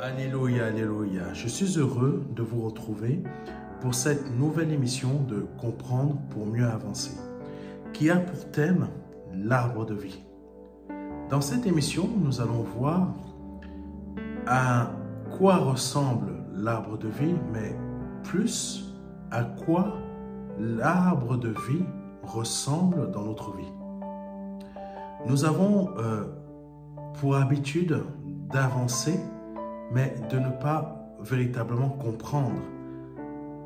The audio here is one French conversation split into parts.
Alléluia, alléluia. Je suis heureux de vous retrouver pour cette nouvelle émission de Comprendre pour mieux avancer, qui a pour thème l'arbre de vie. Dans cette émission, nous allons voir à quoi ressemble l'arbre de vie, mais plus à quoi l'arbre de vie ressemble dans notre vie. Nous avons pour habitude d'avancer, mais de ne pas véritablement comprendre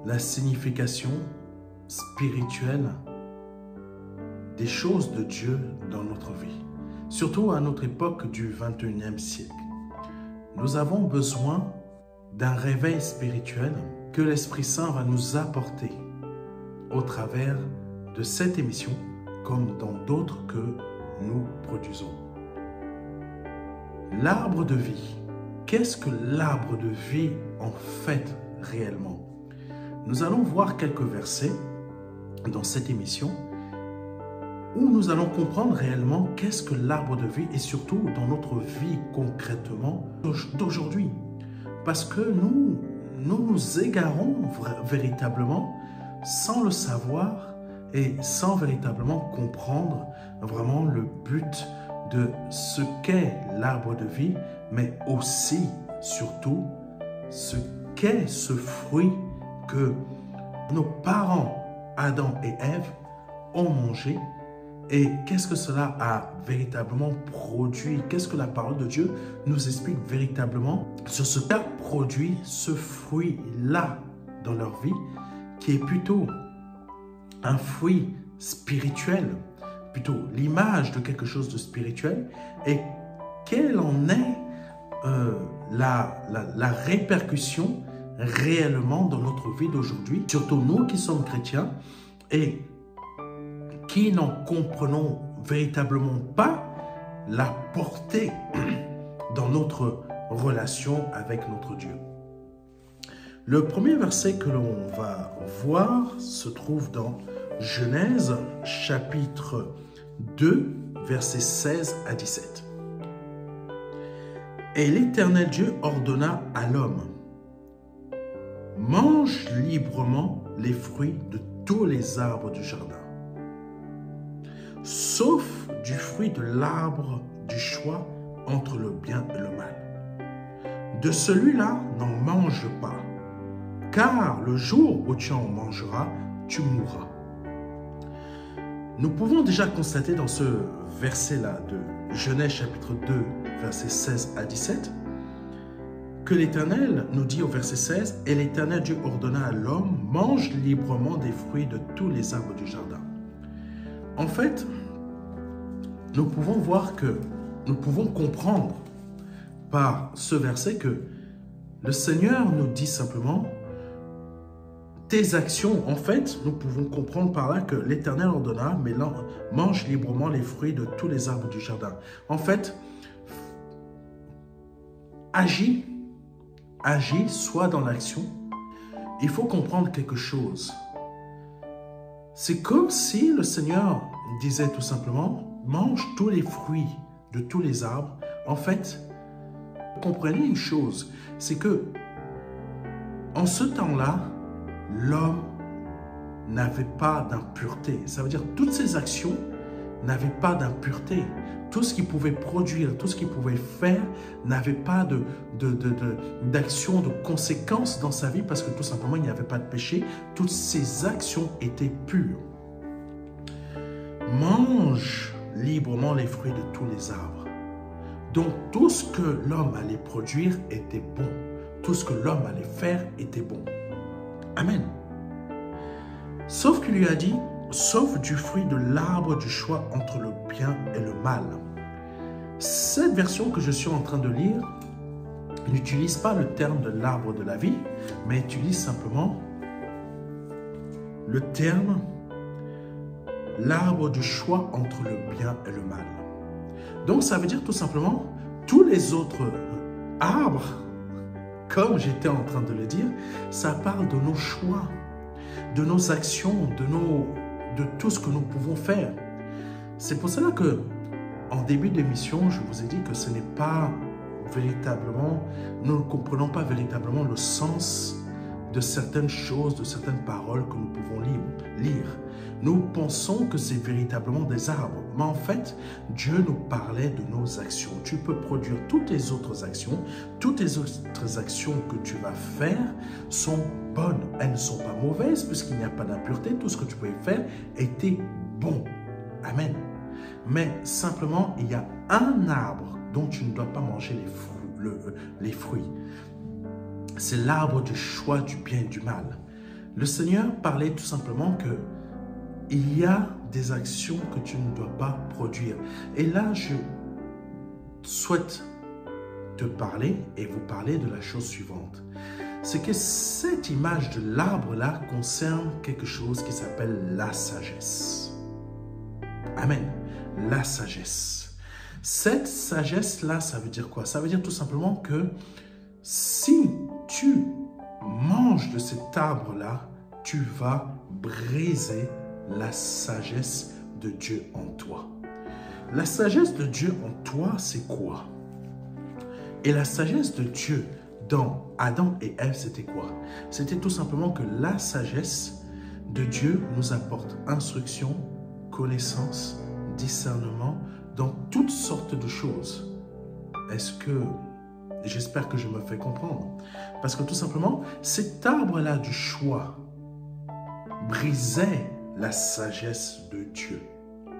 la signification spirituelle des choses de Dieu dans notre vie, surtout à notre époque du 21e siècle. Nous avons besoin d'un réveil spirituel que l'Esprit Saint va nous apporter au travers de cette émission, comme dans d'autres que nous produisons. L'arbre de vie. Qu'est-ce que l'arbre de vie en fait réellement? Nous allons voir quelques versets dans cette émission où nous allons comprendre réellement qu'est-ce que l'arbre de vie et surtout dans notre vie concrètement d'aujourd'hui. Parce que nous égarons véritablement sans le savoir et sans véritablement comprendre vraiment le but de ce qu'est l'arbre de vie, mais aussi, surtout, ce qu'est ce fruit que nos parents, Adam et Ève, ont mangé et qu'est-ce que cela a véritablement produit, qu'est-ce que la parole de Dieu nous explique véritablement sur ce qu'a produit ce fruit-là dans leur vie, qui est plutôt un fruit spirituel, plutôt l'image de quelque chose de spirituel, et quelle en est la répercussion réellement dans notre vie d'aujourd'hui, surtout nous qui sommes chrétiens et qui n'en comprenons véritablement pas la portée dans notre relation avec notre Dieu. Le premier verset que l'on va voir se trouve dans Genèse chapitre 2, versets 16 à 17. Et l'Éternel Dieu ordonna à l'homme: mange librement les fruits de tous les arbres du jardin, sauf du fruit de l'arbre du choix entre le bien et le mal. De celui-là, n'en mange pas, car le jour où tu en mangeras, tu mourras. Nous pouvons déjà constater dans ce verset-là de Genèse chapitre 2, versets 16 à 17, que l'Éternel nous dit au verset 16, « Et l'Éternel Dieu ordonna à l'homme, mange librement des fruits de tous les arbres du jardin. » En fait, nous pouvons voir que, nous pouvons comprendre par ce verset que le Seigneur nous dit simplement, tes actions, en fait, nous pouvons comprendre par là que l'Éternel ordonna, mais mange librement les fruits de tous les arbres du jardin. En fait, agis, soit dans l'action. Il faut comprendre quelque chose. C'est comme si le Seigneur disait tout simplement, mange tous les fruits de tous les arbres. En fait, comprenez une chose, c'est que en ce temps-là, l'homme n'avait pas d'impureté. Ça veut dire que toutes ses actions n'avaient pas d'impureté. Tout ce qu'il pouvait produire, tout ce qu'il pouvait faire n'avait pas d'action, de conséquences dans sa vie parce que tout simplement, il n'y avait pas de péché. Toutes ses actions étaient pures. Mange librement les fruits de tous les arbres. Donc, tout ce que l'homme allait produire était bon. Tout ce que l'homme allait faire était bon. Amen. Sauf qu'il lui a dit, sauf du fruit de l'arbre du choix entre le bien et le mal. Cette version que je suis en train de lire n'utilise pas le terme de l'arbre de la vie, mais utilise simplement le terme l'arbre du choix entre le bien et le mal. Donc ça veut dire tout simplement tous les autres arbres, comme j'étais en train de le dire, ça parle de nos choix, de nos actions, de tout ce que nous pouvons faire. C'est pour cela que, en début d'émission, je vous ai dit que ce n'est pas véritablement, nous ne comprenons pas véritablement le sens de certaines choses, de certaines paroles que nous pouvons lire. Nous pensons que c'est véritablement des arbres, mais en fait, Dieu nous parlait de nos actions. Tu peux produire toutes les autres actions que tu vas faire sont bonnes. Elles ne sont pas mauvaises puisqu'il n'y a pas d'impureté. Tout ce que tu pouvais faire était bon. Amen. Mais simplement, il y a un arbre dont tu ne dois pas manger les fruits. C'est l'arbre du choix du bien et du mal. Le Seigneur parlait tout simplement que il y a des actions que tu ne dois pas produire. Et là, je souhaite te parler et vous parler de la chose suivante. C'est que cette image de l'arbre-là concerne quelque chose qui s'appelle la sagesse. Amen. La sagesse. Cette sagesse-là, ça veut dire quoi? Ça veut dire tout simplement que si tu manges de cet arbre-là, tu vas briser la sagesse de Dieu en toi. La sagesse de Dieu en toi, c'est quoi? Et la sagesse de Dieu dans Adam et Ève, c'était quoi? C'était tout simplement que la sagesse de Dieu nous apporte instruction, connaissance, discernement dans toutes sortes de choses. Est-ce que... J'espère que je me fais comprendre. Parce que tout simplement, cet arbre-là du choix brisait la sagesse de Dieu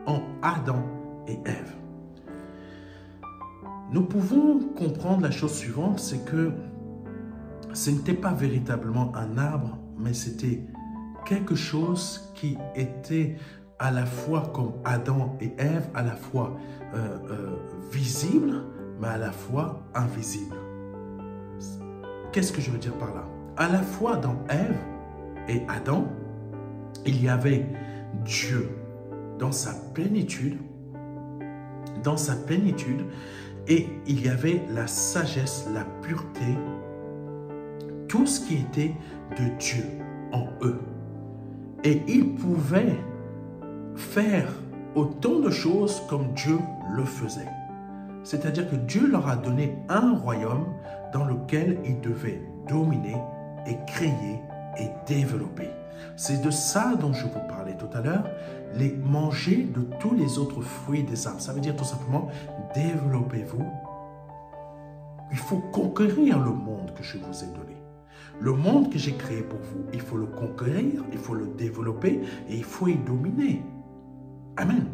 en Adam et Ève. Nous pouvons comprendre la chose suivante, c'est que ce n'était pas véritablement un arbre, mais c'était quelque chose qui était à la fois comme Adam et Ève, à la fois visible, mais à la fois invisible. Qu'est-ce que je veux dire par là? À la fois dans Ève et Adam, il y avait Dieu dans sa plénitude, et il y avait la sagesse, la pureté, tout ce qui était de Dieu en eux. Et ils pouvaient faire autant de choses comme Dieu le faisait. C'est-à-dire que Dieu leur a donné un royaume dans lequel ils devaient dominer et créer et développer. C'est de ça dont je vous parlais tout à l'heure, les manger de tous les autres fruits des arbres. Ça veut dire tout simplement, développez-vous. Il faut conquérir le monde que je vous ai donné. Le monde que j'ai créé pour vous, il faut le conquérir, il faut le développer et il faut y dominer. Amen.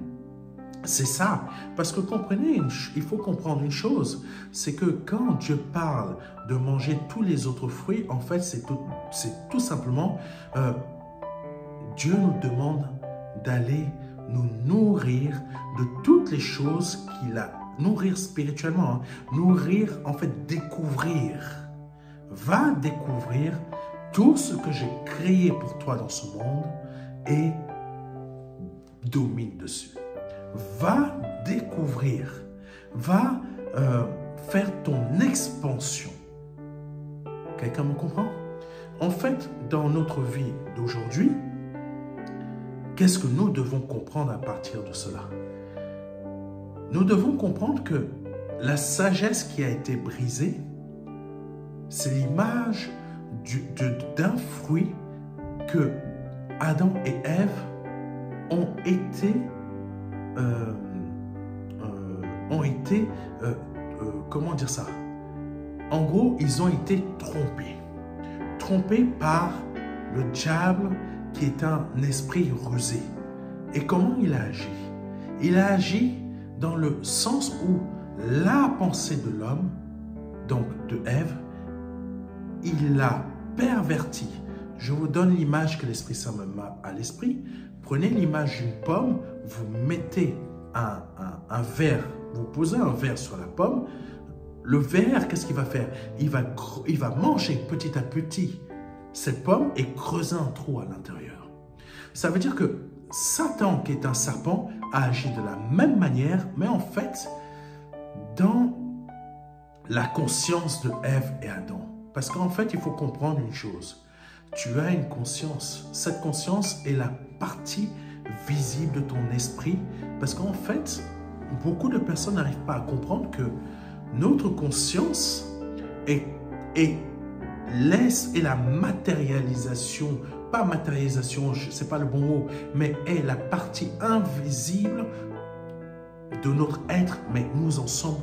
C'est ça. Parce que comprenez, il faut comprendre une chose, c'est que quand Dieu parle de manger tous les autres fruits, en fait, c'est tout simplement, Dieu nous demande d'aller nous nourrir de toutes les choses qu'il a, nourrir spirituellement, hein, nourrir, en fait, découvrir. Va découvrir tout ce que j'ai créé pour toi dans ce monde et domine dessus. Va découvrir, va faire ton expansion. Quelqu'un me comprend? En fait, dans notre vie d'aujourd'hui, qu'est-ce que nous devons comprendre à partir de cela? Nous devons comprendre que la sagesse qui a été brisée, c'est l'image d'un fruit que Adam et Ève ont été comment dire ça? En gros, ils ont été trompés. Trompés par le diable qui est un esprit rusé. Et comment il a agi? Il a agi dans le sens où la pensée de l'homme, donc de Ève, il l'a perverti. Je vous donne l'image que l'Esprit Saint me met à l'esprit. Prenez l'image d'une pomme, vous mettez un verre, vous posez un verre sur la pomme. Le verre, qu'est-ce qu'il va faire? Il va manger petit à petit cette pomme et creuser un trou à l'intérieur. Ça veut dire que Satan, qui est un serpent, a agi de la même manière, mais en fait, dans la conscience de Ève et Adam. Parce qu'en fait, il faut comprendre une chose. Tu as une conscience. Cette conscience est la partie visible de ton esprit. Parce qu'en fait, beaucoup de personnes n'arrivent pas à comprendre que notre conscience est la matérialisation, pas matérialisation, c'est pas le bon mot, mais est la partie invisible de notre être, mais nous en sommes,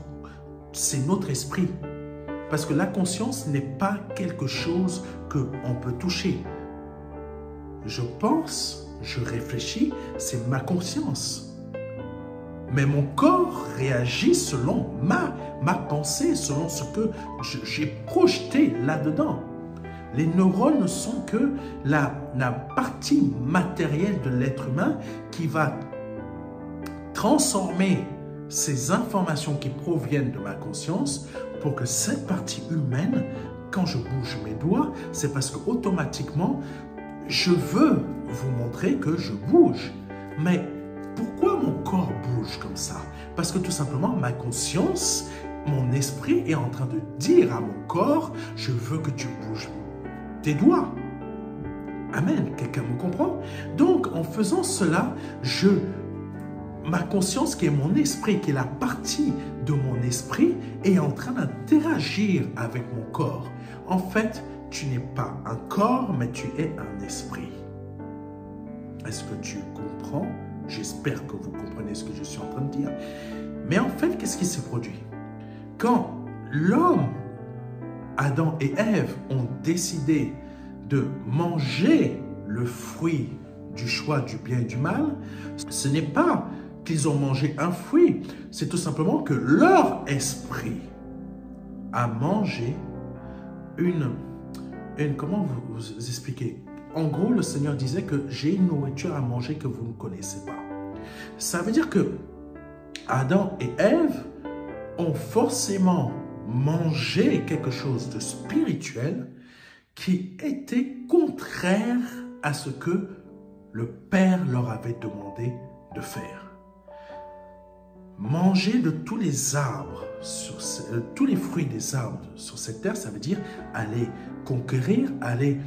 c'est notre esprit. Parce que la conscience n'est pas quelque chose qu'on peut toucher. Je pense, je réfléchis, c'est ma conscience. Mais mon corps réagit selon ma pensée, selon ce que j'ai projeté là-dedans. Les neurones ne sont que la partie matérielle de l'être humain qui va transformer ces informations qui proviennent de ma conscience pour que cette partie humaine, quand je bouge mes doigts, c'est parce qu'automatiquement, je veux vous montrer que je bouge. Mais pourquoi mon corps bouge comme ça? Parce que tout simplement, ma conscience, mon esprit est en train de dire à mon corps, je veux que tu bouges tes doigts. Amen. Quelqu'un me comprend? Donc, en faisant cela, ma conscience, qui est mon esprit, qui est la partie de mon esprit, est en train d'interagir avec mon corps. En fait, tu n'es pas un corps, mais tu es un esprit. Est-ce que tu comprends? J'espère que vous comprenez ce que je suis en train de dire. Mais en fait, qu'est-ce qui s'est produit? Quand l'homme, Adam et Ève, ont décidé de manger le fruit du choix du bien et du mal, ce n'est pas qu'ils ont mangé un fruit, c'est tout simplement que leur esprit a mangé comment vous expliquer? En gros, le Seigneur disait que j'ai une nourriture à manger que vous ne connaissez pas. Ça veut dire que Adam et Ève ont forcément mangé quelque chose de spirituel qui était contraire à ce que le Père leur avait demandé de faire. Manger de tous les arbres, tous les fruits des arbres sur cette terre, ça veut dire aller conquérir, aller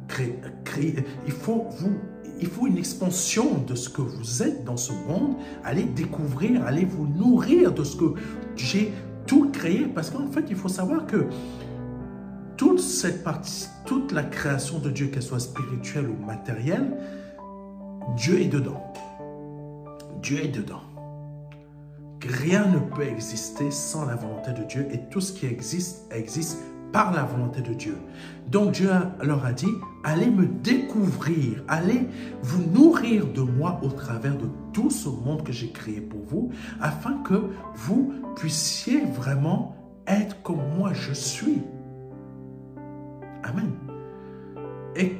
créer. Il faut une expansion de ce que vous êtes dans ce monde, aller découvrir, aller vous nourrir de ce que j'ai tout créé. Parce qu'en fait, il faut savoir que toute cette partie, toute la création de Dieu, qu'elle soit spirituelle ou matérielle, Dieu est dedans. Dieu est dedans. Rien ne peut exister sans la volonté de Dieu et tout ce qui existe, existe par la volonté de Dieu. Donc Dieu leur a dit, allez me découvrir, allez vous nourrir de moi au travers de tout ce monde que j'ai créé pour vous, afin que vous puissiez vraiment être comme moi je suis. Amen. Et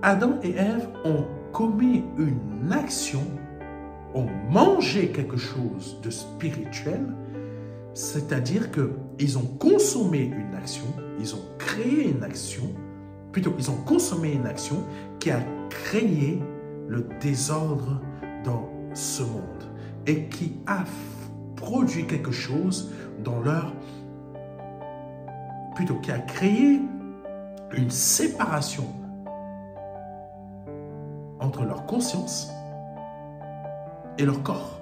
Adam et Ève ont commis une action, ont mangé quelque chose de spirituel, c'est-à-dire qu'ils ont consommé une action, ils ont créé une action, plutôt ils ont consommé une action qui a créé le désordre dans ce monde et qui a produit quelque chose dans leur... plutôt qui a créé une séparation entre leur conscience et leur corps.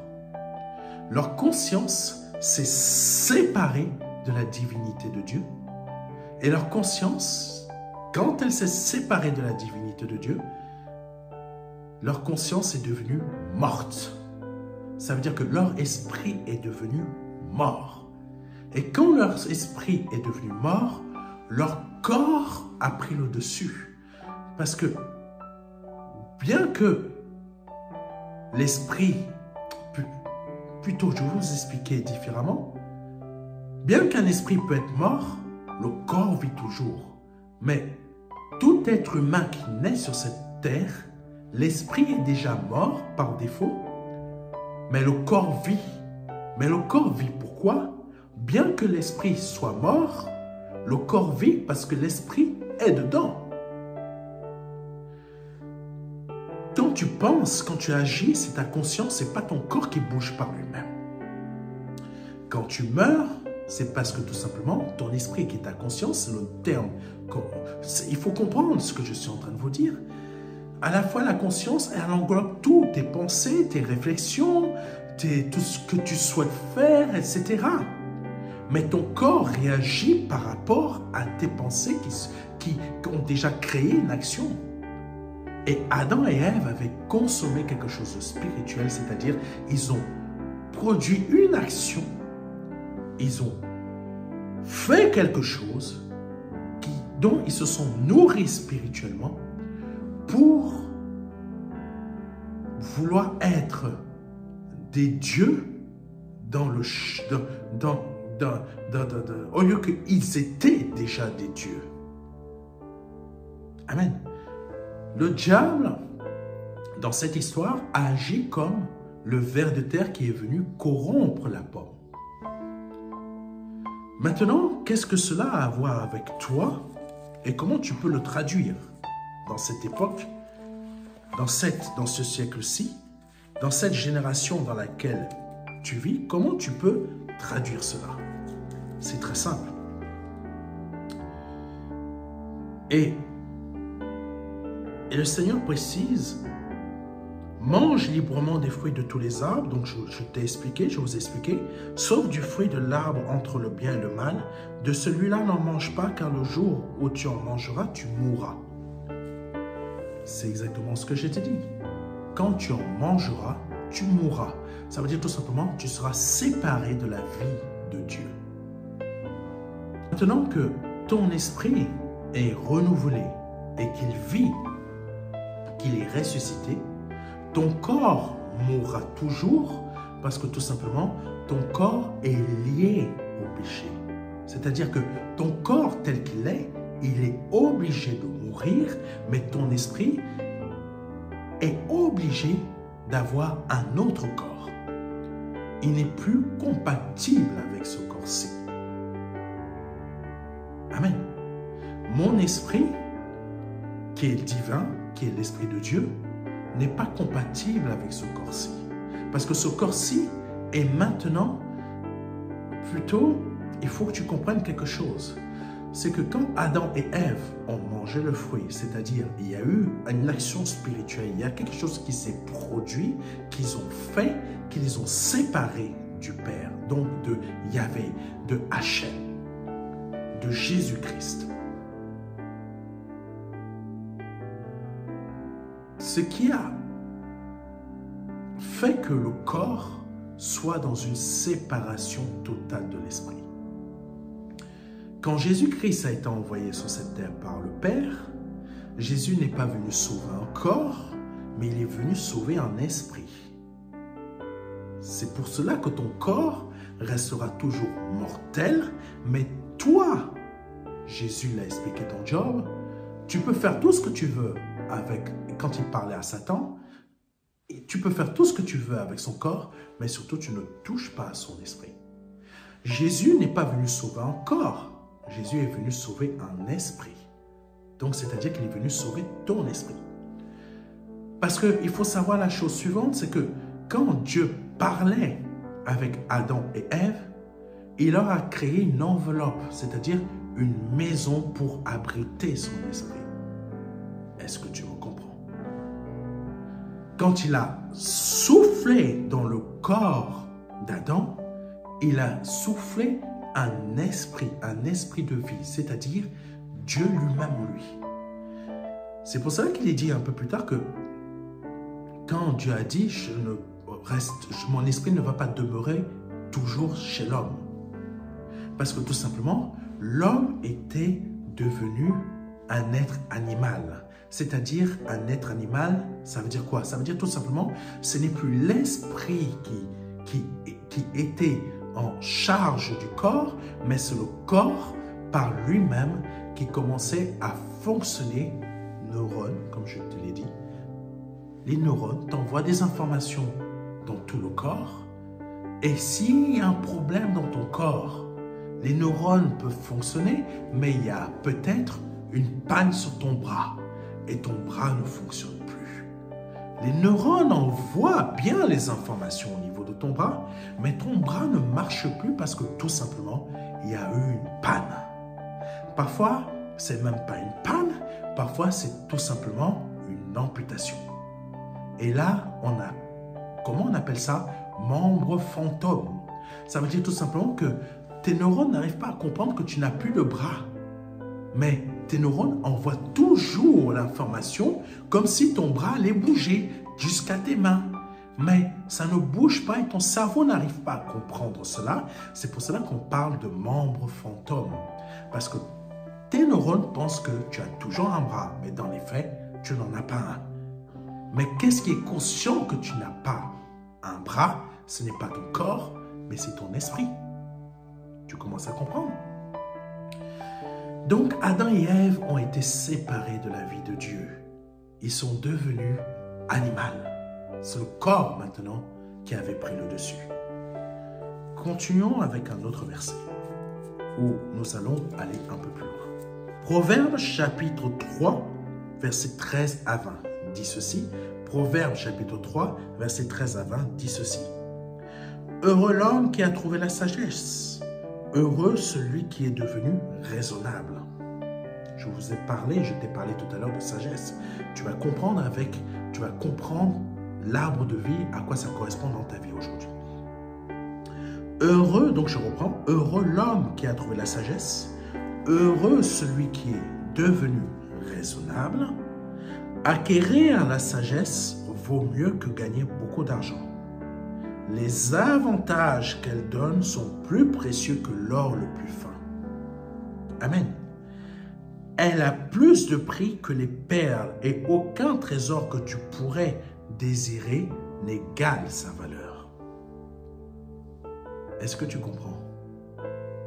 Leur conscience s'est séparée de la divinité de Dieu. Et leur conscience, quand elle s'est séparée de la divinité de Dieu, leur conscience est devenue morte. Ça veut dire que leur esprit est devenu mort. Et quand leur esprit est devenu mort, leur corps a pris le dessus. Parce que bien que l'esprit, plutôt je vais vous expliquer différemment, bien qu'un esprit peut être mort, le corps vit toujours. Mais tout être humain qui naît sur cette terre, l'esprit est déjà mort par défaut, mais le corps vit. Mais le corps vit pourquoi? Bien que l'esprit soit mort, le corps vit parce que l'esprit est dedans. Quand tu penses, quand tu agis, c'est ta conscience, ce n'est pas ton corps qui bouge par lui-même. Quand tu meurs, c'est parce que tout simplement, ton esprit qui est ta conscience, c'est le terme. Il faut comprendre ce que je suis en train de vous dire. À la fois, la conscience, elle englobe tout, tes pensées, tes réflexions, tout ce que tu souhaites faire, etc. Mais ton corps réagit par rapport à tes pensées qui ont déjà créé une action. Et Adam et Ève avaient consommé quelque chose de spirituel, c'est-à-dire ils ont produit une action, ils ont fait quelque chose dont ils se sont nourris spirituellement pour vouloir être des dieux au lieu qu'ils étaient déjà des dieux. Amen. Le diable, dans cette histoire, agit comme le ver de terre qui est venu corrompre la pomme. Maintenant, qu'est-ce que cela a à voir avec toi et comment tu peux le traduire dans cette époque, dans ce siècle-ci, dans cette génération dans laquelle tu vis? Comment tu peux traduire cela? C'est très simple. Et le Seigneur précise, mange librement des fruits de tous les arbres. Donc je vous ai expliqué, sauf du fruit de l'arbre entre le bien et le mal. De celui-là, n'en mange pas, car le jour où tu en mangeras, tu mourras. C'est exactement ce que je t'ai dit. Quand tu en mangeras, tu mourras. Ça veut dire tout simplement, tu seras séparé de la vie de Dieu. Maintenant que ton esprit est renouvelé et qu'il vit, qu'il est ressuscité, ton corps mourra toujours parce que tout simplement, ton corps est lié au péché. C'est-à-dire que ton corps tel qu'il est, il est obligé de mourir, mais ton esprit est obligé d'avoir un autre corps. Il n'est plus compatible avec ce corps-ci. Amen. Mon esprit, qui est divin, qui est l'Esprit de Dieu, n'est pas compatible avec ce corps-ci. Parce que ce corps-ci est maintenant, plutôt, il faut que tu comprennes quelque chose. C'est que quand Adam et Ève ont mangé le fruit, c'est-à-dire il y a eu une action spirituelle, il y a quelque chose qui s'est produit, qu'ils ont fait, qui les ont séparés du Père, donc de Yahvé, de Hachem, de Jésus-Christ. Ce qui a fait que le corps soit dans une séparation totale de l'esprit. Quand Jésus-Christ a été envoyé sur cette terre par le Père, Jésus n'est pas venu sauver un corps, mais il est venu sauver un esprit. C'est pour cela que ton corps restera toujours mortel, mais toi, Jésus l'a expliqué dans Job, tu peux faire tout ce que tu veux avec, quand il parlait à Satan, tu peux faire tout ce que tu veux avec son corps, mais surtout tu ne touches pas à son esprit. Jésus n'est pas venu sauver un corps, Jésus est venu sauver un esprit. Donc, c'est-à-dire qu'il est venu sauver ton esprit. Parce qu'il faut savoir la chose suivante, c'est que quand Dieu parlait avec Adam et Ève, il leur a créé une enveloppe, c'est-à-dire une maison pour abriter son esprit. Est-ce que tu me comprends? Quand il a soufflé dans le corps d'Adam, il a soufflé un esprit de vie, c'est-à-dire Dieu lui-même en lui. C'est pour cela qu'il est dit un peu plus tard que quand Dieu a dit mon esprit ne va pas demeurer toujours chez l'homme. Parce que tout simplement, l'homme était devenu un être animal. C'est-à-dire un être animal, ça veut dire quoi? Ça veut dire tout simplement, ce n'est plus l'esprit qui était en charge du corps, mais c'est le corps par lui-même qui commençait à fonctionner. Neurones, comme je te l'ai dit. Les neurones t'envoient des informations dans tout le corps. Et s'il y a un problème dans ton corps, les neurones peuvent fonctionner, mais il y a peut-être une panne sur ton bras et ton bras ne fonctionne plus. Les neurones envoient bien les informations au niveau de ton bras, mais ton bras ne marche plus parce que tout simplement, il y a eu une panne. Parfois, c'est même pas une panne, parfois c'est tout simplement une amputation. Et là, comment on appelle ça? membre fantôme. Ça veut dire tout simplement que tes neurones n'arrivent pas à comprendre que tu n'as plus de bras. Mais tes neurones envoient toujours l'information comme si ton bras allait bouger jusqu'à tes mains. Mais ça ne bouge pas et ton cerveau n'arrive pas à comprendre cela. C'est pour cela qu'on parle de membre fantôme. Parce que tes neurones pensent que tu as toujours un bras, mais dans les faits, tu n'en as pas un. Mais qu'est-ce qui est conscient que tu n'as pas un bras? Ce n'est pas ton corps, mais c'est ton esprit. Tu commences à comprendre? Donc, Adam et Ève ont été séparés de la vie de Dieu. Ils sont devenus animaux. C'est le corps maintenant qui avait pris le dessus. Continuons avec un autre verset où nous allons aller un peu plus loin. Proverbes chapitre 3, verset 13 à 20 dit ceci. Proverbes chapitre 3, verset 13 à 20 dit ceci. Heureux l'homme qui a trouvé la sagesse. Heureux celui qui est devenu raisonnable. Je vous ai parlé, je t'ai parlé tout à l'heure de sagesse. Tu vas comprendre l'arbre de vie, à quoi ça correspond dans ta vie aujourd'hui. Heureux, donc je reprends, heureux l'homme qui a trouvé la sagesse, heureux celui qui est devenu raisonnable. Acquérir la sagesse vaut mieux que gagner beaucoup d'argent. Les avantages qu'elle donne sont plus précieux que l'or le plus fin. Amen. Elle a plus de prix que les perles et aucun trésor que tu pourrais désirer n'égale sa valeur. Est-ce que tu comprends?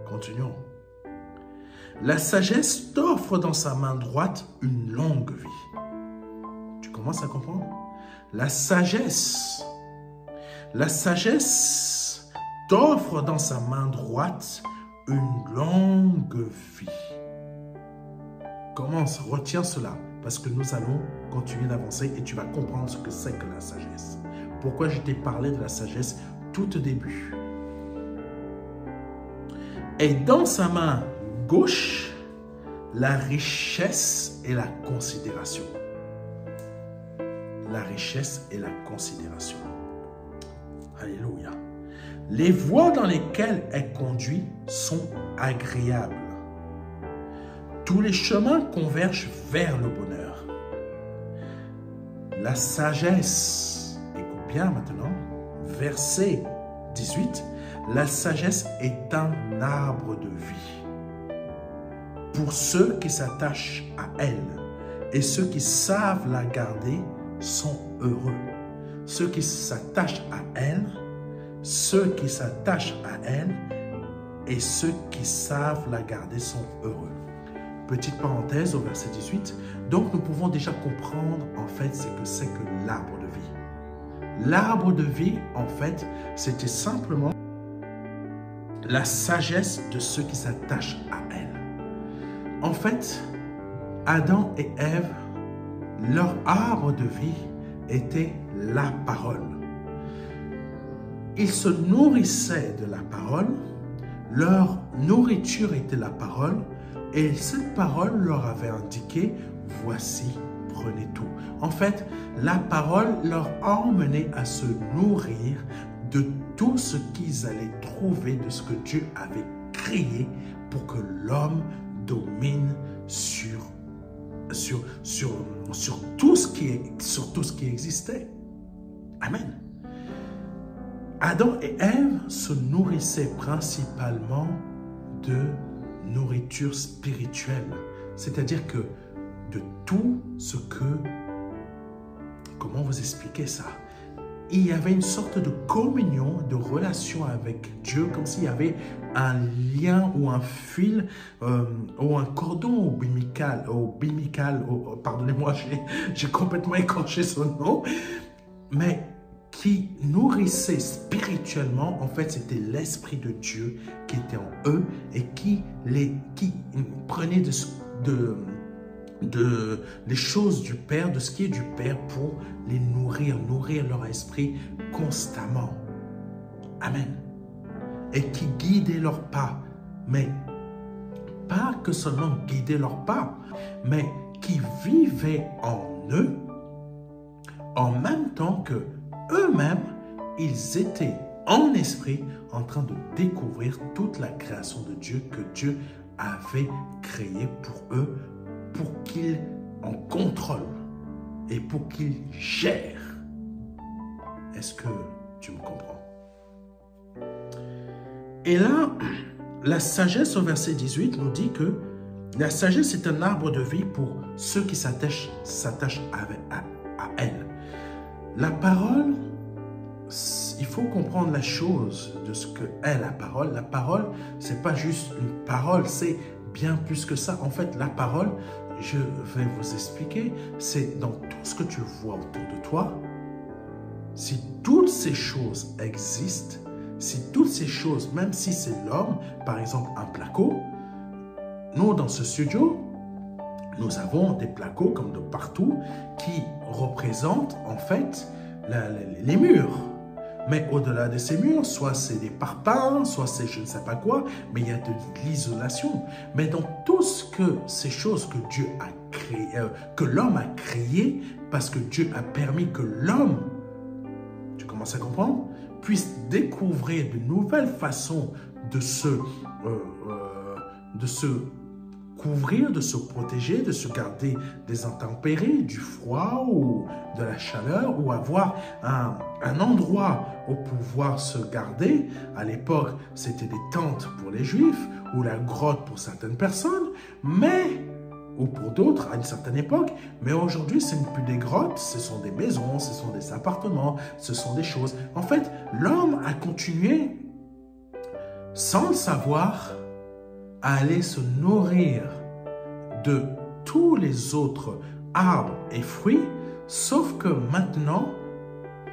Continuons. La sagesse t'offre dans sa main droite une longue vie. Tu commences à comprendre? La sagesse t'offre dans sa main droite une longue vie. Commence, retiens cela, parce que nous allons continuer d'avancer et tu vas comprendre ce que c'est que la sagesse. Pourquoi je t'ai parlé de la sagesse tout au début. Et dans sa main gauche, la richesse et la considération. La richesse et la considération. Alléluia. Les voies dans lesquelles elle conduit sont agréables. Tous les chemins convergent vers le bonheur. La sagesse, écoute bien maintenant, verset 18, la sagesse est un arbre de vie. Pour ceux qui s'attachent à elle et ceux qui savent la garder sont heureux. Ceux qui s'attachent à elle, et ceux qui savent la garder sont heureux. Petite parenthèse au verset 18. Donc, nous pouvons déjà comprendre, en fait, ce que c'est que l'arbre de vie. L'arbre de vie, en fait, c'était simplement la sagesse de ceux qui s'attachent à elle. En fait, Adam et Ève, leur arbre de vie était la parole. Ils se nourrissaient de la parole, leur nourriture était la parole, et cette parole leur avait indiqué, voici, prenez tout. En fait, la parole leur emmenait à se nourrir de tout ce qu'ils allaient trouver, de ce que Dieu avait créé pour que l'homme domine sur tout ce qui existait. Amen. Adam et Ève se nourrissaient principalement de nourriture spirituelle. C'est-à-dire que de tout ce que... Comment vous expliquer ça? Il y avait une sorte de communion, de relation avec Dieu, comme s'il y avait un lien ou un fil ou un cordon ombilical, pardonnez-moi, j'ai complètement écorché son nom, mais qui nourrissait spirituellement, en fait, c'était l'Esprit de Dieu qui était en eux et qui prenait les choses du Père, de ce qui est du Père pour les nourrir leur esprit constamment. Amen. Et qui guidait leurs pas, mais pas que seulement guider leurs pas, mais qui vivaient en eux, en même temps que eux-mêmes ils étaient en esprit en train de découvrir toute la création de Dieu que Dieu avait créée pour eux, pour qu'ils en contrôlent et pour qu'ils gèrent. Est-ce que tu me comprends? Et là, la sagesse au verset 18 nous dit que la sagesse est un arbre de vie pour ceux qui s'attachent à elle. La parole, il faut comprendre la chose de ce qu'est la parole. La parole, ce n'est pas juste une parole, c'est bien plus que ça. En fait, la parole, je vais vous expliquer, c'est dans tout ce que tu vois autour de toi. Si toutes ces choses existent, si toutes ces choses, même si c'est l'homme, par exemple un placo, nous dans ce studio, nous avons des placos comme de partout qui représentent en fait les murs. Mais au-delà de ces murs, soit c'est des parpaings, soit c'est je ne sais pas quoi, mais il y a de l'isolation. Mais dans tout ce que ces choses que Dieu a créé, que l'homme a créé, parce que Dieu a permis que l'homme, tu commences à comprendre, puisse découvrir de nouvelles façons de se couvrir, de se protéger, de se garder des intempéries, du froid ou de la chaleur, ou avoir un endroit où pouvoir se garder. À l'époque, c'était des tentes pour les Juifs ou la grotte pour certaines personnes, ou pour d'autres à une certaine époque. Mais aujourd'hui, ce n'est plus des grottes, ce sont des maisons, ce sont des appartements, ce sont des choses. En fait, l'homme a continué, sans le savoir, à aller se nourrir de tous les autres arbres et fruits, sauf que maintenant,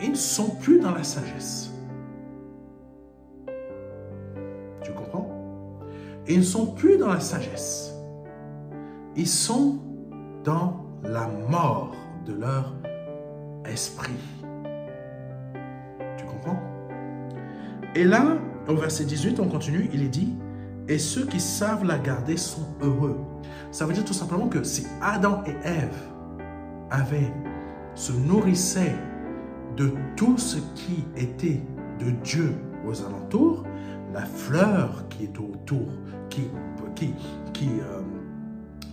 ils ne sont plus dans la sagesse. Tu comprends? Ils ne sont plus dans la sagesse. Ils sont dans la mort de leur esprit. Tu comprends? Et là, au verset 18, on continue, il est dit, « Et ceux qui savent la garder sont heureux. » Ça veut dire tout simplement que si Adam et Ève se nourrissaient de tout ce qui était de Dieu aux alentours, la fleur qui est autour,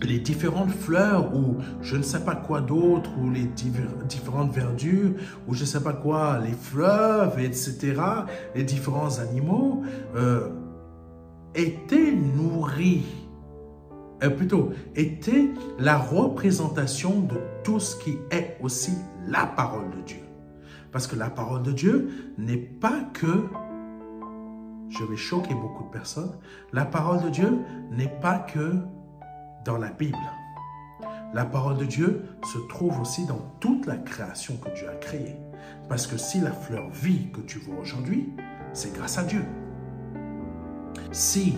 les différentes fleurs ou je ne sais pas quoi d'autre, ou les différentes verdures, ou je ne sais pas quoi, les fleuves, etc., les différents animaux étaient nourris, étaient la représentation de tout ce qui est aussi la parole de Dieu. Parce que la parole de Dieu n'est pas que, je vais choquer beaucoup de personnes, la parole de Dieu n'est pas que dans la Bible. La parole de Dieu se trouve aussi dans toute la création que Dieu a créée. Parce que si la fleur vit que tu vois aujourd'hui, c'est grâce à Dieu. Si,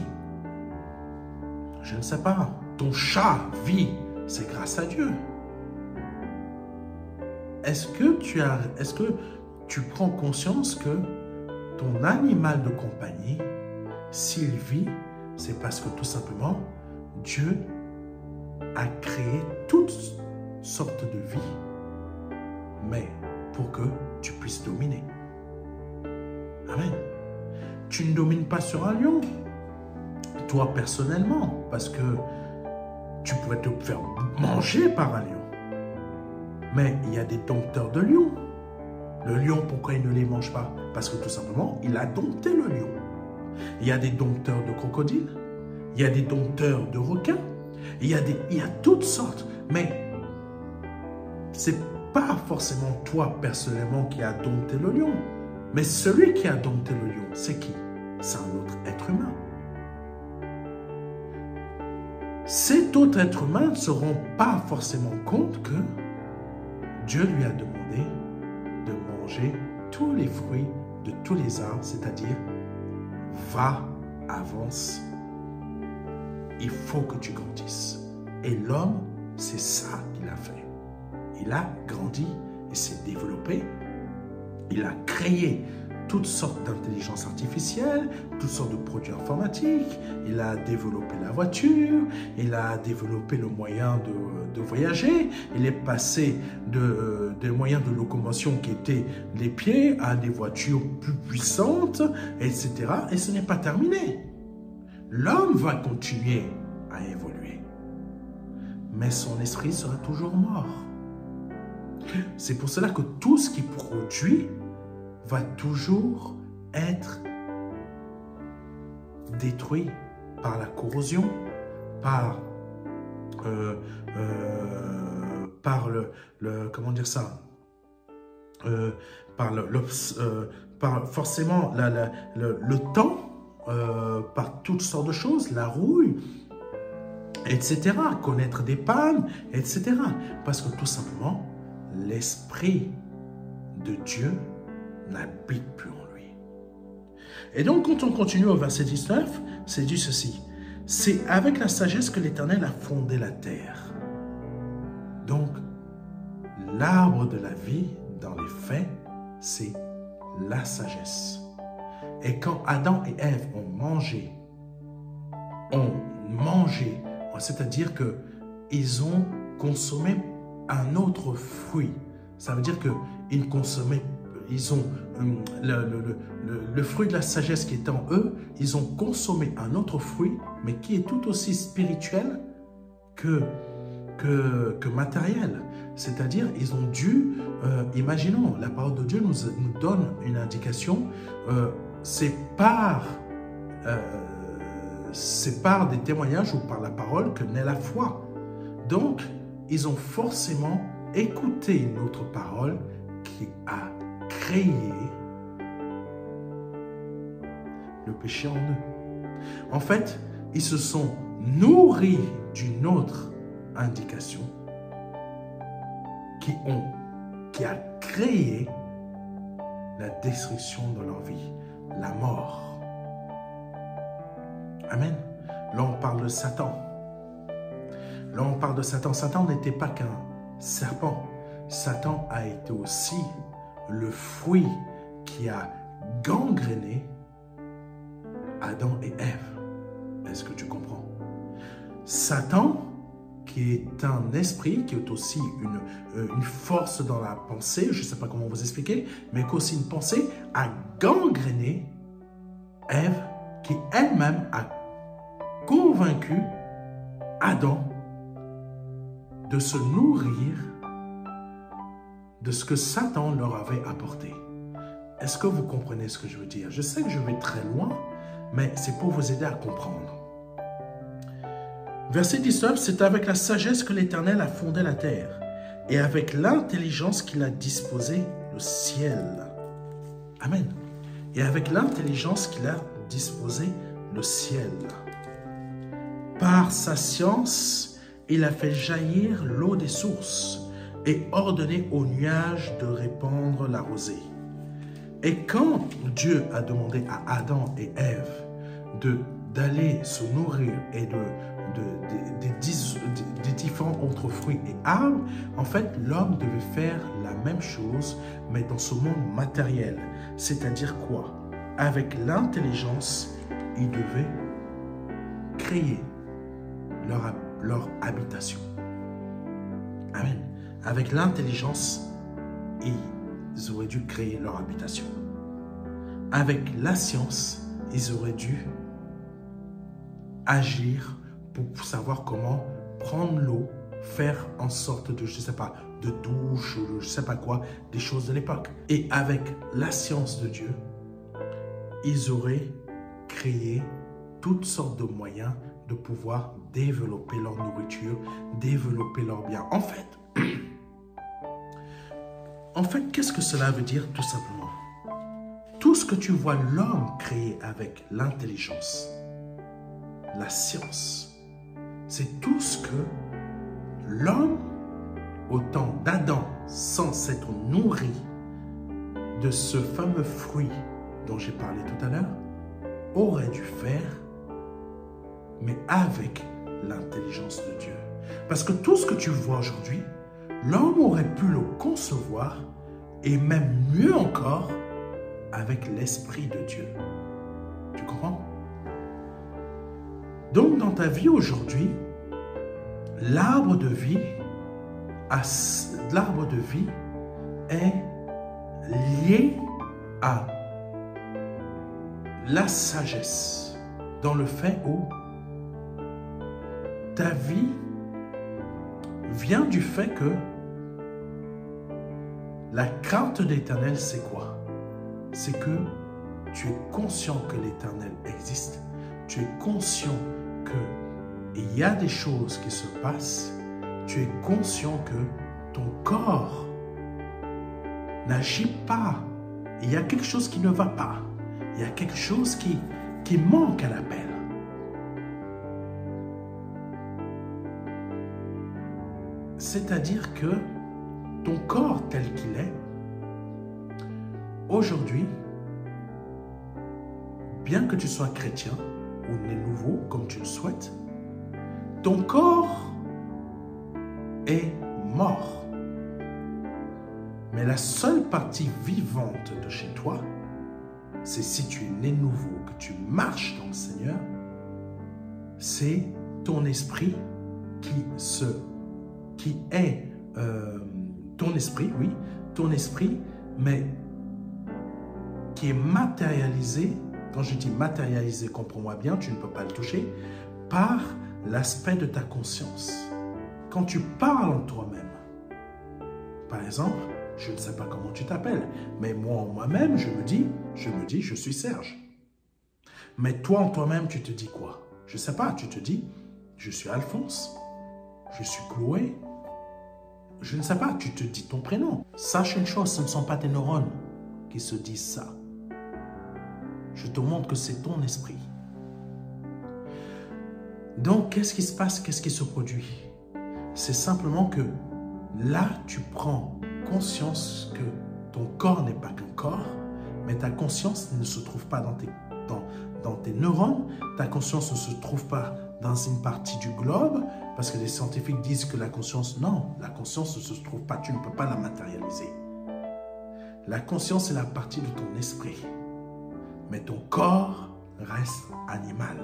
je ne sais pas, ton chat vit, c'est grâce à Dieu. Est-ce que tu prends conscience que ton animal de compagnie, s'il vit, c'est parce que tout simplement, Dieu a créé toutes sortes de vie, mais pour que tu puisses dominer. Amen. Tu ne domines pas sur un lion, toi personnellement, parce que tu pourrais te faire manger par un lion. Mais il y a des dompteurs de lions. Le lion, pourquoi il ne les mange pas? Parce que tout simplement, il a dompté le lion. Il y a des dompteurs de crocodiles, il y a des dompteurs de requins, il y a toutes sortes, mais ce n'est pas forcément toi personnellement qui a dompté le lion, mais celui qui a dompté le lion, c'est qui? C'est un autre être humain. Cet autre être humain ne se rend pas forcément compte que Dieu lui a demandé de manger tous les fruits de tous les arbres, c'est-à-dire va, avance, il faut que tu grandisses. Et l'homme, c'est ça qu'il a fait. Il a grandi, il s'est développé, il a créé toutes sortes d'intelligence artificielle, toutes sortes de produits informatiques, il a développé la voiture, il a développé le moyen de voyager, il est passé des moyens de locomotion qui étaient les pieds à des voitures plus puissantes, etc. Et ce n'est pas terminé. L'homme va continuer à évoluer, mais son esprit sera toujours mort. C'est pour cela que tout ce qui produit va toujours être détruit par la corrosion, par comment dire ça, par forcément le temps, par toutes sortes de choses, la rouille, etc., connaître des pannes, etc. Parce que tout simplement, l'Esprit de Dieu n'habite plus en lui. Et donc, quand on continue au verset 19, c'est dit ceci. C'est avec la sagesse que l'Éternel a fondé la terre. Donc, l'arbre de la vie, dans les faits, c'est la sagesse. Et quand Adam et Ève ont mangé, c'est-à-dire qu'ils ont consommé un autre fruit. Ça veut dire qu'ils consommaient, ils ont le fruit de la sagesse qui est en eux, ils ont consommé un autre fruit, mais qui est tout aussi spirituel que matériel. C'est-à-dire, ils ont dû, imaginons, la parole de Dieu nous donne une indication, c'est par des témoignages ou par la parole que naît la foi. Donc, ils ont forcément écouté une autre parole qui a créé le péché en eux. En fait, ils se sont nourris d'une autre indication qui a créé la destruction de leur vie, la mort. Amen. Là, on parle de Satan. Là, on parle de Satan. Satan n'était pas qu'un serpent. Satan a été aussi le fruit qui a gangréné Adam et Ève. Est-ce que tu comprends? Satan, qui est un esprit, qui est aussi une force dans la pensée, je ne sais pas comment vous expliquer, mais qui est aussi une pensée, a gangréné Ève, qui elle-même a convaincu Adam de se nourrir de ce que Satan leur avait apporté. Est-ce que vous comprenez ce que je veux dire? Je sais que je vais très loin, mais c'est pour vous aider à comprendre. Verset 19, c'est avec la sagesse que l'Éternel a fondé la terre, et avec l'intelligence qu'il a disposé le ciel. Amen. Et avec l'intelligence qu'il a disposé le ciel. Par sa science, il a fait jaillir l'eau des sources et ordonné aux nuages de répandre la rosée. Et quand Dieu a demandé à Adam et Ève d'aller se nourrir et des différents autres fruits et arbres, en fait, l'homme devait faire la même chose, mais dans ce monde matériel. C'est-à-dire quoi? Avec l'intelligence, ils devaient créer leur habitation. Amen. Avec l'intelligence, ils auraient dû créer leur habitation. Avec la science, ils auraient dû agir pour savoir comment prendre l'eau, faire en sorte de, je ne sais pas, de douche ou de je ne sais pas quoi, des choses de l'époque. Et avec la science de Dieu, ils auraient créé toutes sortes de moyens de pouvoir développer leur nourriture, développer leurs biens. En fait, qu'est-ce que cela veut dire tout simplement? Tout ce que tu vois l'homme créer avec l'intelligence, la science, c'est tout ce que l'homme, au temps d'Adam, sans s'être nourri de ce fameux fruit dont j'ai parlé tout à l'heure, aurait dû faire, mais avec l'intelligence de Dieu. Parce que tout ce que tu vois aujourd'hui, l'homme aurait pu le concevoir et même mieux encore, avec l'Esprit de Dieu. Tu comprends? Donc, dans ta vie aujourd'hui, l'arbre de vie est lié à la sagesse, dans le fait où ta vie vient du fait que la crainte de l'Éternel, c'est quoi? C'est que tu es conscient que l'Éternel existe, tu es conscient qu'il y a des choses qui se passent, tu es conscient que ton corps n'agit pas, il y a quelque chose qui ne va pas, il y a quelque chose qui manque à l'appel. C'est-à-dire que ton corps tel qu'il est, aujourd'hui, bien que tu sois chrétien ou né nouveau, comme tu le souhaites, ton corps est mort. Mais la seule partie vivante de chez toi, c'est si tu es né nouveau, que tu marches dans le Seigneur, c'est ton esprit qui est ton esprit, oui, ton esprit, mais qui est matérialisé. Quand je dis matérialisé, comprends-moi bien, tu ne peux pas le toucher, par l'aspect de ta conscience. Quand tu parles en toi-même, par exemple, je ne sais pas comment tu t'appelles, mais moi en moi-même, je me dis, je suis Serge. Mais toi en toi-même, tu te dis quoi? Je ne sais pas, tu te dis, je suis Alphonse, je suis Chloé, je ne sais pas, tu te dis ton prénom. Sache une chose, ce ne sont pas tes neurones qui se disent ça. Je te montre que c'est ton esprit. Donc, qu'est-ce qui se passe? Qu'est-ce qui se produit? C'est simplement que là, tu prends conscience que ton corps n'est pas qu'un corps, mais ta conscience ne se trouve pas dans tes neurones, ta conscience ne se trouve pas dans une partie du globe, parce que les scientifiques disent que la conscience, non, la conscience ne se trouve pas, tu ne peux pas la matérialiser. La conscience est la partie de ton esprit, mais ton corps reste animal.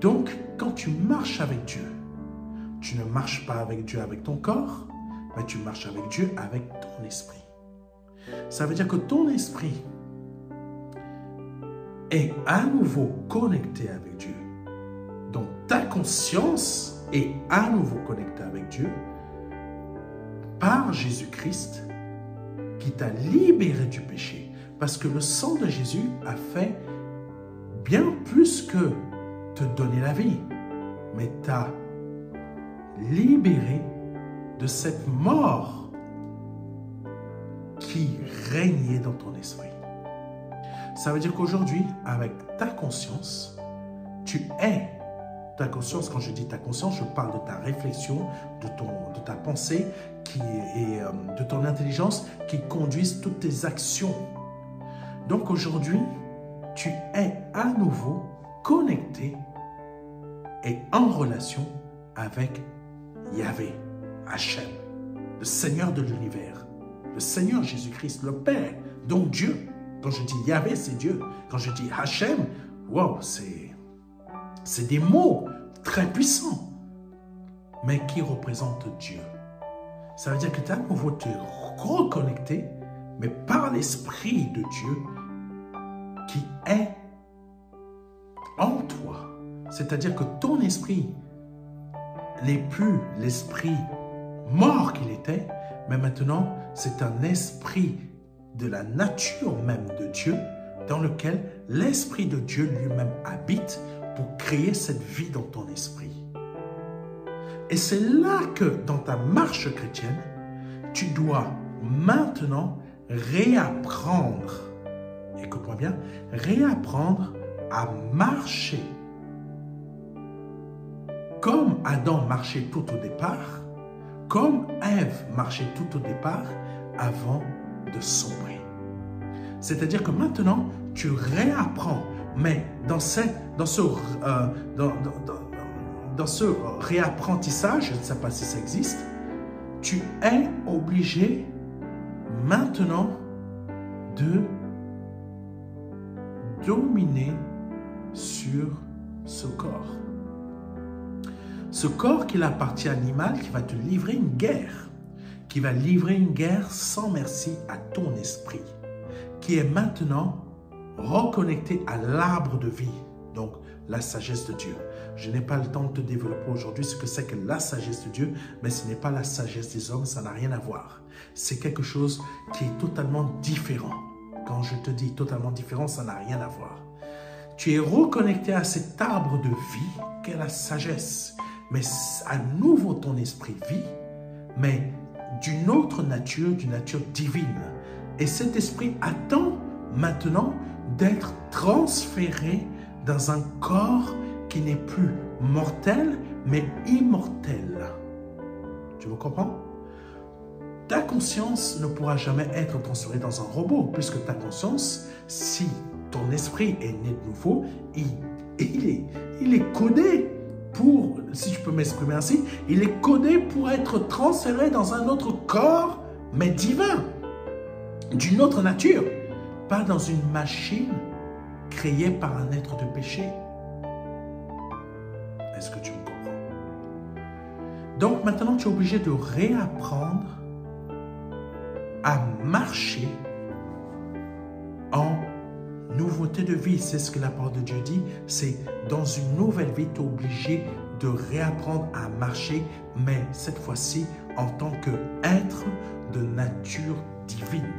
Donc, quand tu marches avec Dieu, tu ne marches pas avec Dieu avec ton corps, mais tu marches avec Dieu avec ton esprit. Ça veut dire que ton esprit est à nouveau connecté avec Dieu. Donc, ta conscience est à nouveau connectée avec Dieu par Jésus-Christ qui t'a libéré du péché. Parce que le sang de Jésus a fait bien plus que te donner la vie, mais t'a libéré de cette mort qui régnait dans ton esprit. Ça veut dire qu'aujourd'hui, avec ta conscience, tu es ta conscience. Quand je dis ta conscience, je parle de ta réflexion, de ta pensée, et de ton intelligence qui conduisent toutes tes actions. Donc aujourd'hui, tu es à nouveau connecté et en relation avec Yahvé, Hachem, le Seigneur de l'univers, le Seigneur Jésus-Christ, le Père, donc Dieu. Quand je dis Yahvé, c'est Dieu. Quand je dis Hachem, wow, c'est des mots très puissants, mais qui représentent Dieu. Ça veut dire que tu as à nouveau te reconnecter, mais par l'Esprit de Dieu qui est en toi. C'est-à-dire que ton esprit n'est plus l'esprit mort qu'il était, mais maintenant, c'est un esprit de la nature même de Dieu, dans lequel l'Esprit de Dieu lui-même habite pour créer cette vie dans ton esprit. Et c'est là que, dans ta marche chrétienne, tu dois maintenant réapprendre, écoute-moi bien, réapprendre à marcher comme Adam marchait tout au départ, comme Ève marchait tout au départ avant de sombrer. C'est-à-dire que maintenant, tu réapprends, mais dans ce réapprentissage, je ne sais pas si ça existe, tu es obligé maintenant de dominer sur ce corps. Ce corps qui appartient à l'animal, qui va te livrer une guerre, qui va livrer une guerre sans merci à ton esprit, qui est maintenant reconnecté à l'arbre de vie, donc la sagesse de Dieu. Je n'ai pas le temps de te développer aujourd'hui ce que c'est que la sagesse de Dieu, mais ce n'est pas la sagesse des hommes, ça n'a rien à voir. C'est quelque chose qui est totalement différent. Quand je te dis totalement différent, ça n'a rien à voir. Tu es reconnecté à cet arbre de vie qu'est la sagesse. Mais à nouveau ton esprit vit, mais d'une autre nature, d'une nature divine. Et cet esprit attend maintenant d'être transféré dans un corps qui n'est plus mortel, mais immortel. Tu me comprends? Ta conscience ne pourra jamais être transférée dans un robot, puisque ta conscience, si ton esprit est né de nouveau, il est codé pour, si je peux m'exprimer ainsi, il est codé pour être transféré dans un autre corps, mais divin, d'une autre nature, pas dans une machine créée par un être de péché. Est-ce que tu me comprends? Donc maintenant, tu es obligé de réapprendre à marcher en nouveauté de vie. C'est ce que la parole de Dieu dit. C'est dans une nouvelle vie, tu es obligé de réapprendre à marcher, mais cette fois-ci en tant qu'être de nature divine.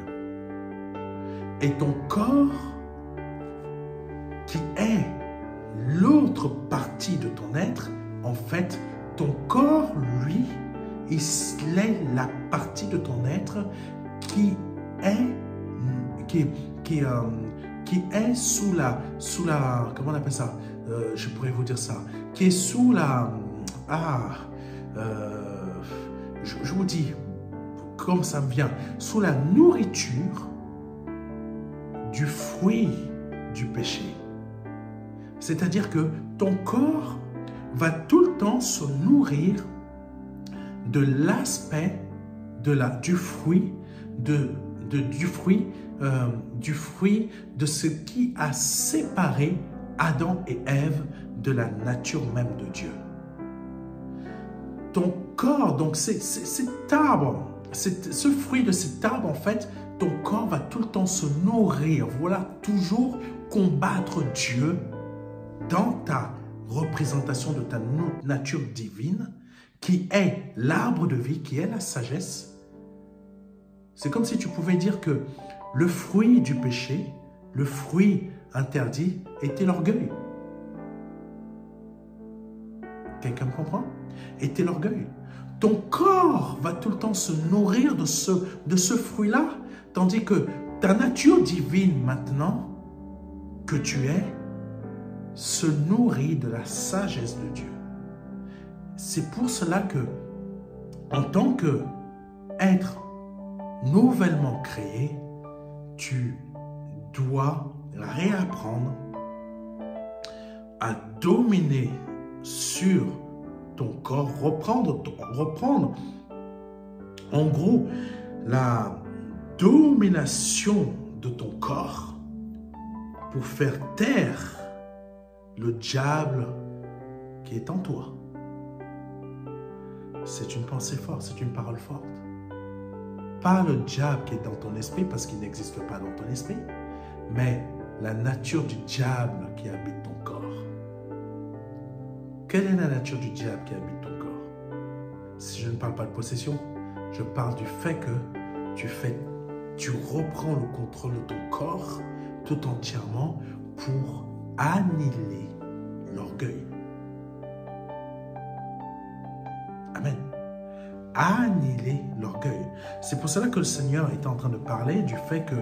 Et ton corps, qui est l'autre partie de ton être, en fait, ton corps, lui, il est la partie de ton être qui est sous la, comment on appelle ça, je pourrais vous dire ça, qui est sous la, je vous dis, comme ça me vient, sous la nourriture du fruit du péché. C'est-à-dire que ton corps va tout le temps se nourrir de l'aspect du fruit de ce qui a séparé Adam et Ève de la nature même de Dieu. Ton corps, donc cet arbre, ce fruit de cet arbre, en fait, ton corps va tout le temps se nourrir. Voilà, toujours combattre Dieu dans ta représentation de ta nature divine, qui est l'arbre de vie, qui est la sagesse. C'est comme si tu pouvais dire que le fruit du péché, le fruit interdit, était l'orgueil. Quelqu'un me comprend? Était l'orgueil. Ton corps va tout le temps se nourrir de ce fruit-là, tandis que ta nature divine maintenant, que tu es, se nourrit de la sagesse de Dieu. C'est pour cela que, en tant qu'être nouvellement créé, tu dois réapprendre à dominer sur ton corps, reprendre en gros la domination de ton corps pour faire taire le diable qui est en toi. C'est une pensée forte, c'est une parole forte. Pas le diable qui est dans ton esprit, parce qu'il n'existe pas dans ton esprit, mais la nature du diable qui habite ton corps. Quelle est la nature du diable qui habite ton corps? Si je ne parle pas de possession, je parle du fait que tu reprends le contrôle de ton corps tout entièrement pour annihiler l'orgueil. Amen. Annihiler l'orgueil. C'est pour cela que le Seigneur est en train de parler du fait que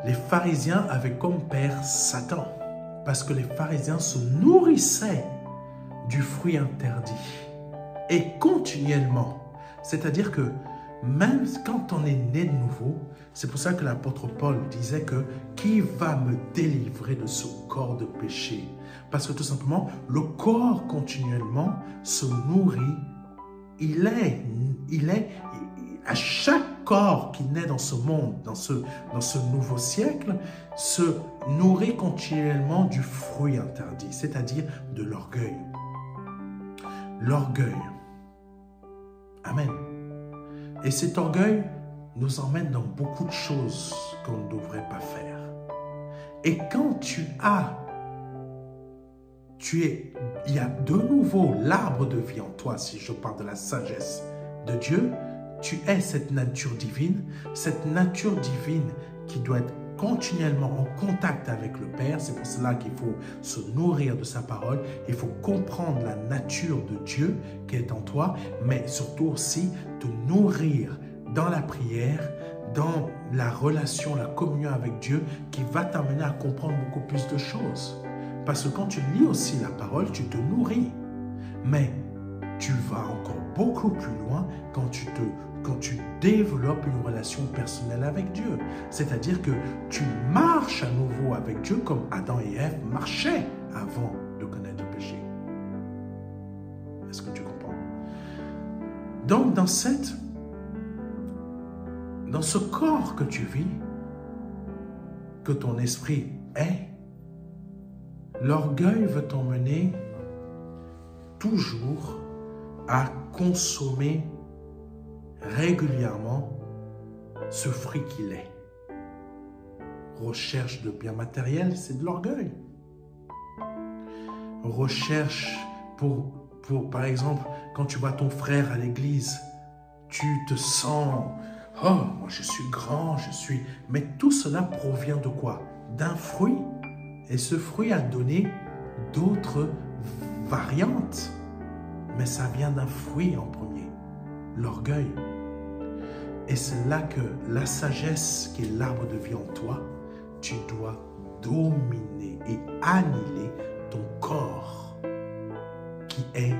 les pharisiens avaient comme père Satan. Parce que les pharisiens se nourrissaient du fruit interdit. Et continuellement. C'est-à-dire que même quand on est né de nouveau, c'est pour ça que l'apôtre Paul disait que qui va me délivrer de ce corps de péché? Parce que tout simplement, le corps continuellement se nourrit. à chaque corps qui naît dans ce monde, dans ce nouveau siècle, se nourrit continuellement du fruit interdit, c'est-à-dire de l'orgueil. L'orgueil. Amen. Et cet orgueil nous emmène dans beaucoup de choses qu'on ne devrait pas faire. Et quand il y a de nouveau l'arbre de vie en toi, si je parle de la sagesse de Dieu, tu es cette nature divine qui doit être continuellement en contact avec le Père. C'est pour cela qu'il faut se nourrir de sa parole. Il faut comprendre la nature de Dieu qui est en toi, mais surtout aussi te nourrir dans la prière, dans la relation, la communion avec Dieu qui va t'amener à comprendre beaucoup plus de choses. Parce que quand tu lis aussi la parole, tu te nourris. Mais tu vas encore beaucoup plus loin quand tu développes une relation personnelle avec Dieu. C'est-à-dire que tu marches à nouveau avec Dieu comme Adam et Ève marchaient avant de connaître le péché. Est-ce que tu comprends? Donc, dans ce corps que tu vis, que ton esprit est, l'orgueil veut t'emmener toujours à consommer régulièrement ce fruit qu'il est. Recherche de biens matériels, c'est de l'orgueil. Recherche par exemple, quand tu vois ton frère à l'église, tu te sens, oh, moi je suis grand, Mais tout cela provient de quoi? D'un fruit. Et ce fruit a donné d'autres variantes. Mais ça vient d'un fruit en premier, l'orgueil. Et c'est là que la sagesse, qui est l'arbre de vie en toi, tu dois dominer et annihiler ton corps, qui est,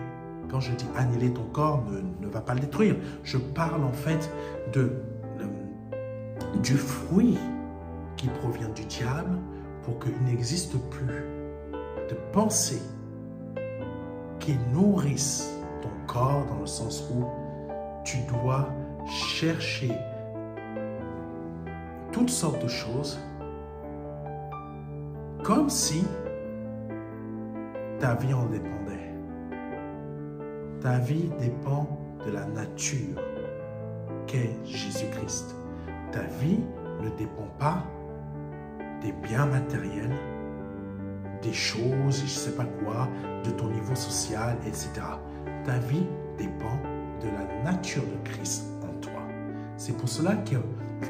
quand je dis annihiler ton corps, ne va pas le détruire. Je parle en fait du fruit qui provient du diable pour qu'il n'existe plus de pensées qui nourrissent ton corps, dans le sens où tu dois chercher toutes sortes de choses comme si ta vie en dépendait. Ta vie dépend de la nature qu'est Jésus-Christ. Ta vie ne dépend pas des biens matériels, des choses, je ne sais pas quoi, de ton niveau social, etc. Ta vie dépend de la nature de Christ en toi. C'est pour cela que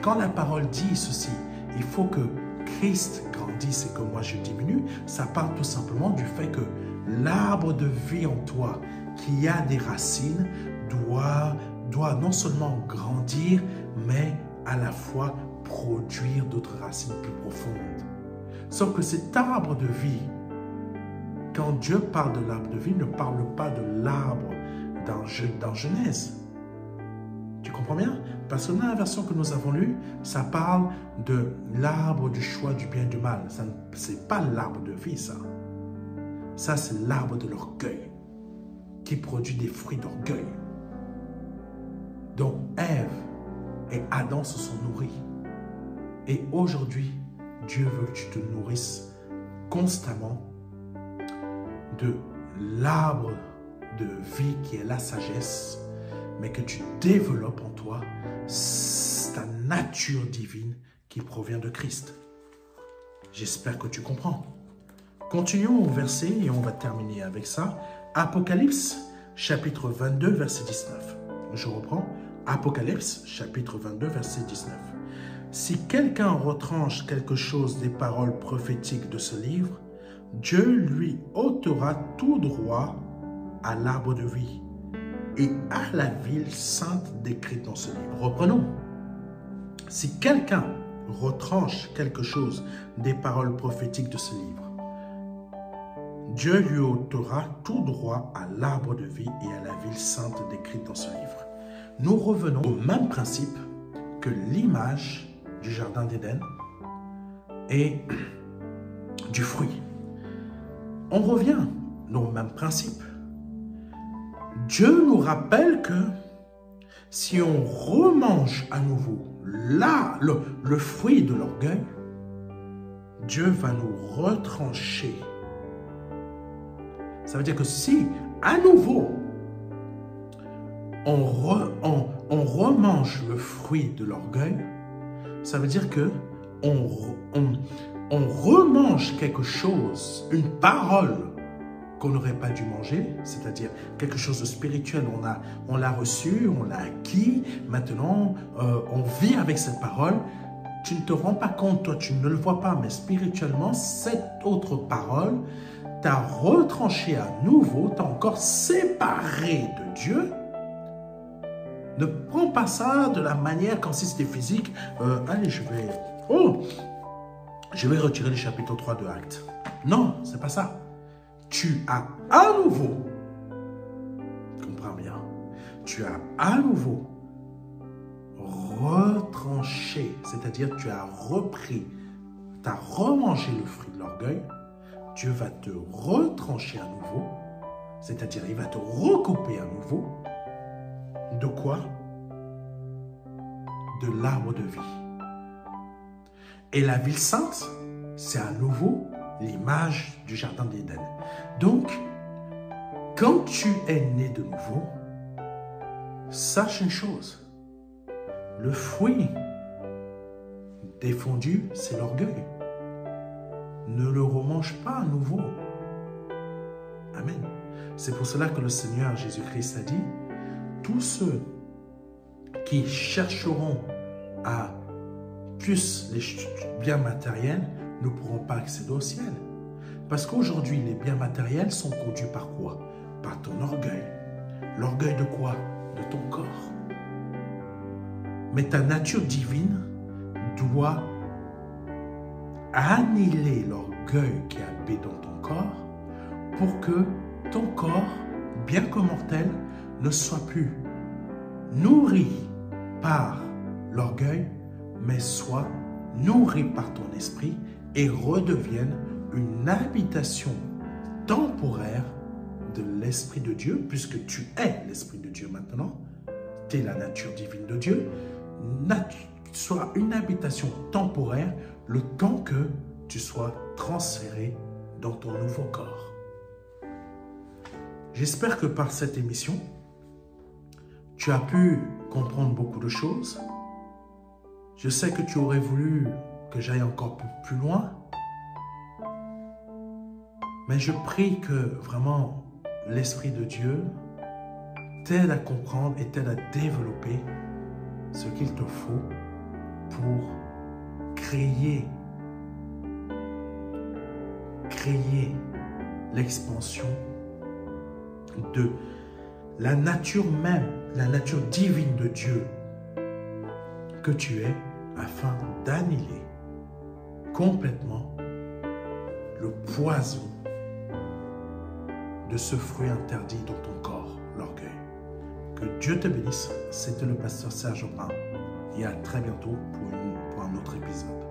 quand la parole dit ceci, il faut que Christ grandisse et que moi je diminue, ça parle tout simplement du fait que l'arbre de vie en toi, qui a des racines, doit non seulement grandir, mais à la fois produire d'autres racines plus profondes. Sauf que cet arbre de vie, quand Dieu parle de l'arbre de vie, ne parle pas de l'arbre dans Genèse. Tu comprends bien? Parce que dans la version que nous avons lue, ça parle de l'arbre du choix du bien et du mal. Ce n'est pas l'arbre de vie, ça. Ça, c'est l'arbre de l'orgueil, qui produit des fruits d'orgueil. Donc, Ève et Adam se sont nourris. Et aujourd'hui, Dieu veut que tu te nourrisses constamment de l'arbre de vie qui est la sagesse, mais que tu développes en toi ta nature divine qui provient de Christ. J'espère que tu comprends. Continuons au verset et on va terminer avec ça. Apocalypse, chapitre 22, verset 19. Je reprends. Apocalypse, chapitre 22, verset 19. Si quelqu'un retranche quelque chose des paroles prophétiques de ce livre, Dieu lui ôtera tout droit à l'arbre de vie et à la ville sainte décrite dans ce livre. Reprenons. Si quelqu'un retranche quelque chose des paroles prophétiques de ce livre, Dieu lui ôtera tout droit à l'arbre de vie et à la ville sainte décrite dans ce livre. Nous revenons au même principe que l'image du jardin d'Éden et du fruit. On revient au même principe. Dieu nous rappelle que si on remange à nouveau là, le fruit de l'orgueil, Dieu va nous retrancher. Ça veut dire que si, à nouveau, on remange le fruit de l'orgueil, ça veut dire que on remange quelque chose, une parole qu'on n'aurait pas dû manger, c'est-à-dire quelque chose de spirituel. On l'a reçu, on l'a acquis, maintenant on vit avec cette parole. Tu ne te rends pas compte, toi tu ne le vois pas, mais spirituellement, cette autre parole t'a retranché à nouveau, t'a encore séparé de Dieu. Ne prends pas ça de la manière comme si c'était physique. Allez, je vais retirer le chapitre 3 de Actes. Non, c'est pas ça. Tu as à nouveau, comprends bien, tu as à nouveau retranché, c'est-à-dire tu as repris, tu as remangé le fruit de l'orgueil. Dieu va te retrancher à nouveau, c'est-à-dire il va te recouper à nouveau. De quoi? De l'arbre de vie. Et la ville sainte, c'est à nouveau l'image du jardin d'Éden. Donc, quand tu es né de nouveau, sache une chose, le fruit défendu, c'est l'orgueil. Ne le remange pas à nouveau. Amen. C'est pour cela que le Seigneur Jésus-Christ a dit, tous ceux qui chercheront à plus les biens matériels ne pourront pas accéder au ciel. Parce qu'aujourd'hui, les biens matériels sont conduits par quoi? Par ton orgueil. L'orgueil de quoi? De ton corps. Mais ta nature divine doit annihiler l'orgueil qui habite dans ton corps pour que ton corps, bien que mortel, ne soit plus nourri par l'orgueil, mais soit nourri par ton esprit et redevienne une habitation temporaire de l'Esprit de Dieu, puisque tu es l'Esprit de Dieu maintenant, tu es la nature divine de Dieu, soit une habitation temporaire le temps que tu sois transféré dans ton nouveau corps. J'espère que par cette émission, tu as pu comprendre beaucoup de choses. Je sais que tu aurais voulu que j'aille encore plus loin. Mais je prie que vraiment l'Esprit de Dieu t'aide à comprendre et t'aide à développer ce qu'il te faut pour créer l'expansion de la nature même, la nature divine de Dieu que tu es, afin d'annihiler complètement le poison de ce fruit interdit dans ton corps, l'orgueil. Que Dieu te bénisse. C'était le pasteur Serge Aubin et à très bientôt pour un autre épisode.